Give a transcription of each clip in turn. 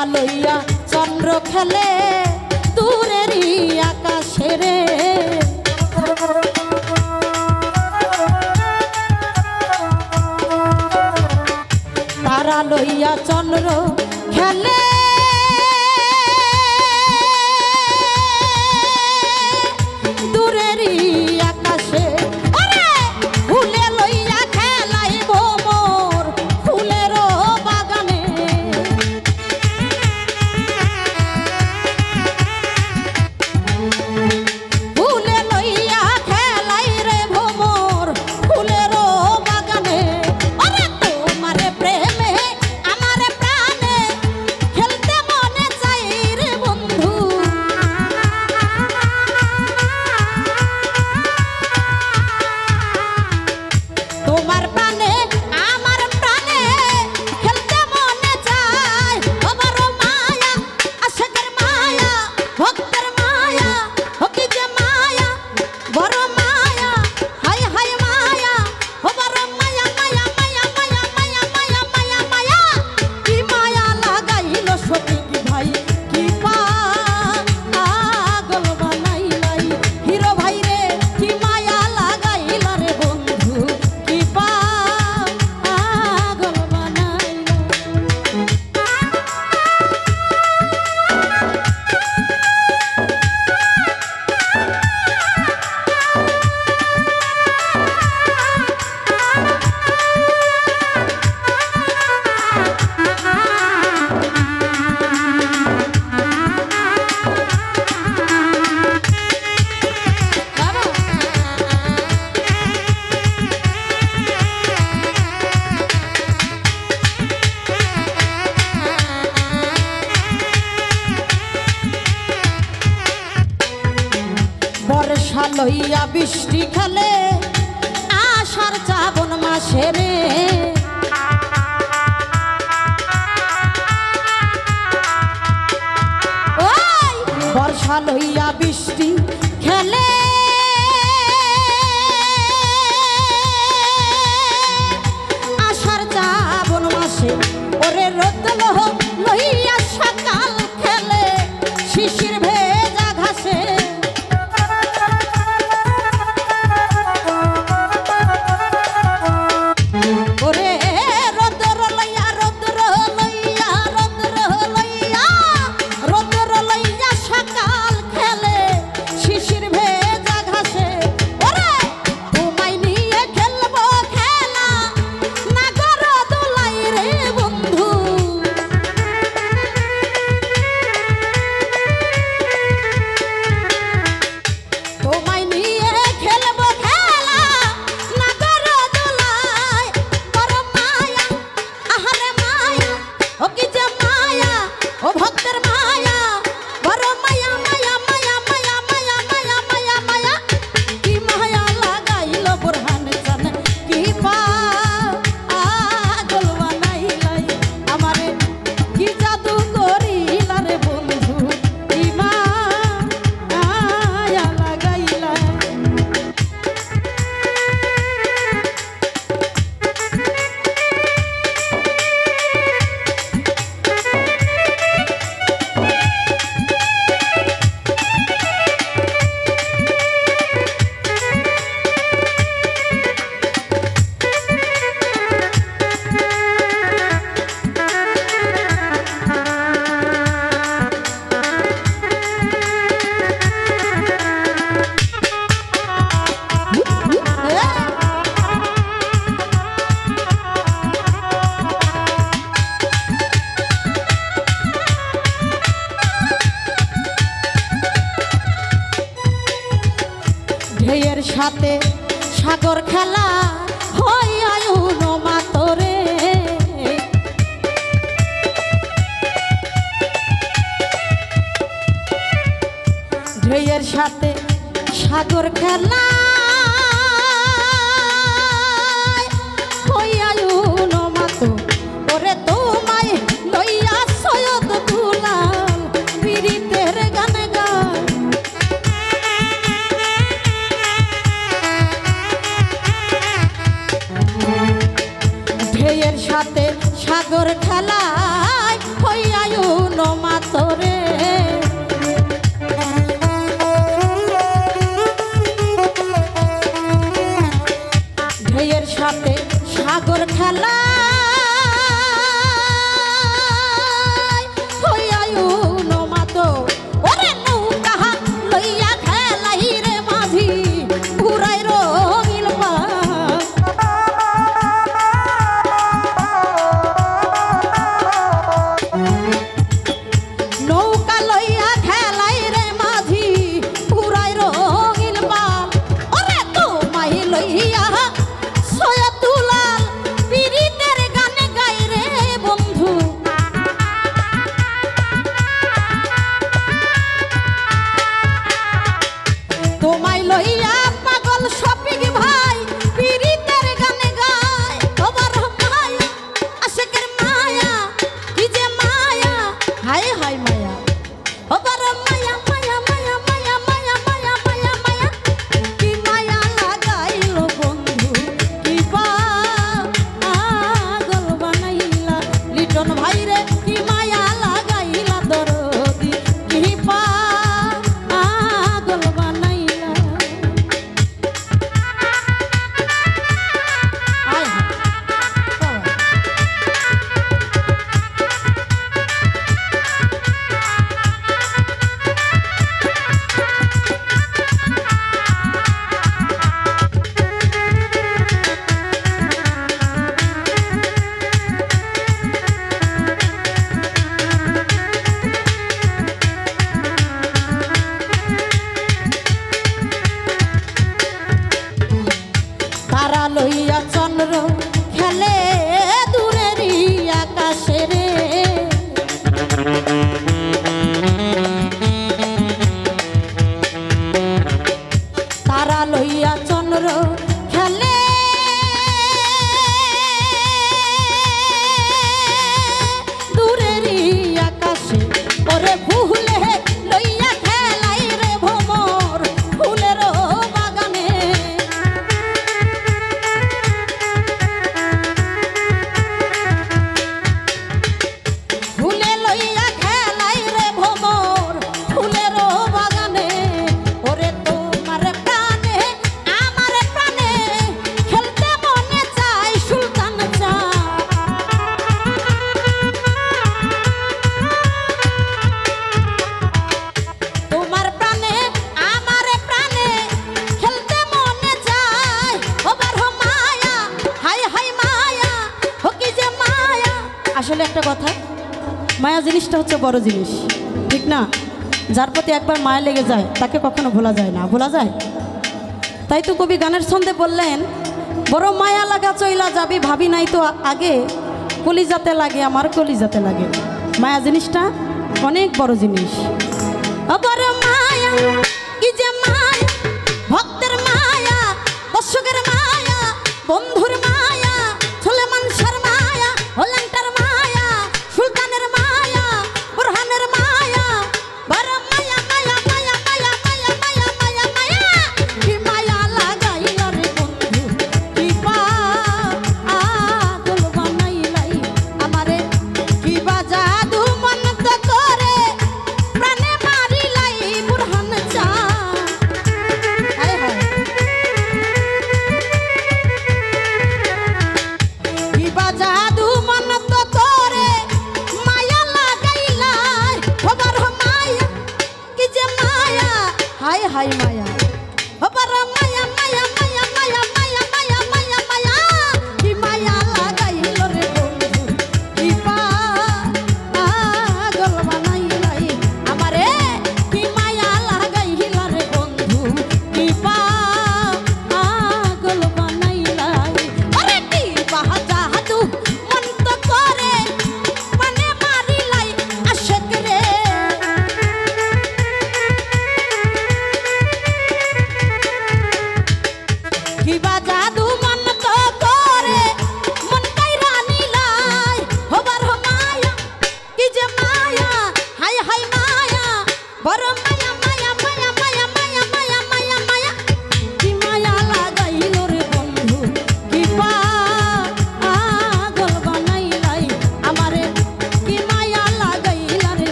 তারা লইয়া চন্দ্র খেলে দূরেরই আকাশে রে। তারা লইয়া চন্দ্র খেলে দূরেরই আকাশে। ফুলে লইয়া খেলাই ভোমর ফুলেরও বাগানে। ফুলে লইয়া খেলাই রে ভোমর ফুলেরও বাগানে। তোমারে প্রেমে আমারে প্রাণে খেলতে মনে চাই রে বন্ধু। তোমার প্রাণে আমার প্রাণে খেলতে মনে চায়। আমার মায়া আশিকের মায়া ভক্তের মায়া হকি যে মায়া বড় মায়া। হায় হায় মায়া ও বড় মায়া মায়া মায়া মায়া মায়া মায়া মায়া মায়া। কি মায়া লাগাইল সতীক ভাই কি পাগল বানাইলাই। হিরো ভাই রে কি মায়া লাগাইল রে বন্ধু কি পাগল বানাইল। বর্ষা লইয়া বৃষ্টি খেলে আষাঢ় শ্রাবণ মাসে রে। ওই বর্ষা লইয়া বৃষ্টি খেলে আষাঢ় শ্রাবণ মাসে। ওরে রোদ লইয়া সকাল খেলে শিশির ভেজা ঘাসে। ওরে রৌদ্র লইয়া সকাল খেলে শিশির ভেজা ঘাসে। ওরে তোমায় নিয়ে খেলবো খেলা নাগর দোলাই রে বন্ধু। তোমায় নিয়ে খেলবো খেলা নাগর দোলাই। বড় মায়া আহারে মায়া ও কি যে মায়া ও ভক্তের মায়া। বড় মায়া মায়া মায়া মায়া মায়া মায়া মায়া মায়া। কি মায়া লাগাইল বোরহান চান কি পাগল বানাইলাই। আমারে কি জাদু করিলা রে বন্ধু কি মায়া লাগাইলা। ঢেউয়ের সাথে সাগর খেলা হয় আয়ুন মাতরে। ঢেউয়ের সাথে সাগর খেলা হয় আয়ুন মাতো। ওরে তোমায় লইয়া সৈয়দ দুলাল পীড়িতের গান গায়। ঢেউয়ের সাথে সাগর খেলায় হইয়ায়ু নমাতরে ঢেউয়ের সাথে সাগর খেলা লইয়া চন্দ্র খেলে দূরেরই আকাশে রে তারা লইয়া চন্দ্র খেলে দূরেরই আকাশে ওরে ভুলে লইয়া খেলাই রে ভোমর ফুলের বাগানে ফুলে লইয়া খেলাই রে ভোমর ফুলের বাগানে ওরে তোমার প্রাণে আমার প্রাণে খেলতে মনে চাই সুলতান চা তোমার প্রাণে আমার প্রাণে খেলতে মনে চাই ওবার মায়া হাই হাই মায়া হকি যে মায়া আসলে একটা কথা মায়া জিনিসটা হচ্ছে বড় জিনিস ঠিক না যার প্রতি একবার মায়া লেগে যায় তাকে কখনো ভোলা যায় না ভোলা যায় তাই তো কবি গানের ছন্দে বললেন বড় মায়া লাগা চইলা যাবি ভাবি নাই তো আগে কলিজাতে লাগে আমার কলিজাতে লাগে মায়া জিনিসটা অনেক বড় জিনিস বড় মায়া কি যে মায়া ভক্তের মায়া দর্শকের মায়া বন্ধুর মায়া ছোলে মানুষের মায়া হল্যান্ডার মায়া সুলতানের মায়া বুরহানের মায়া বড় মায়া মায়া মায়া মায়া মায়া মায়া মায়া মায়া কি মায়া লাগাইলা রে বন্ধু কি পাগল বানাইলাই আমারে কি বা জাদু মন তো করে প্রাণে মারিলাই বুরহান চা হায় হায়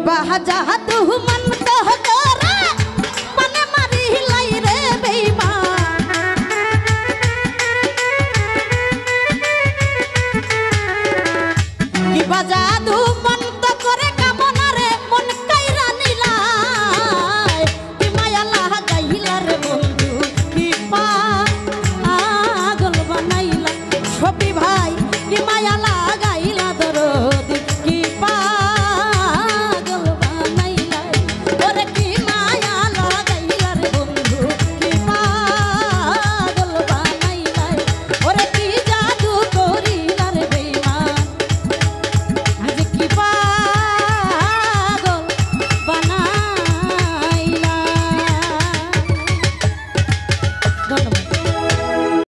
বাহা জাহাতু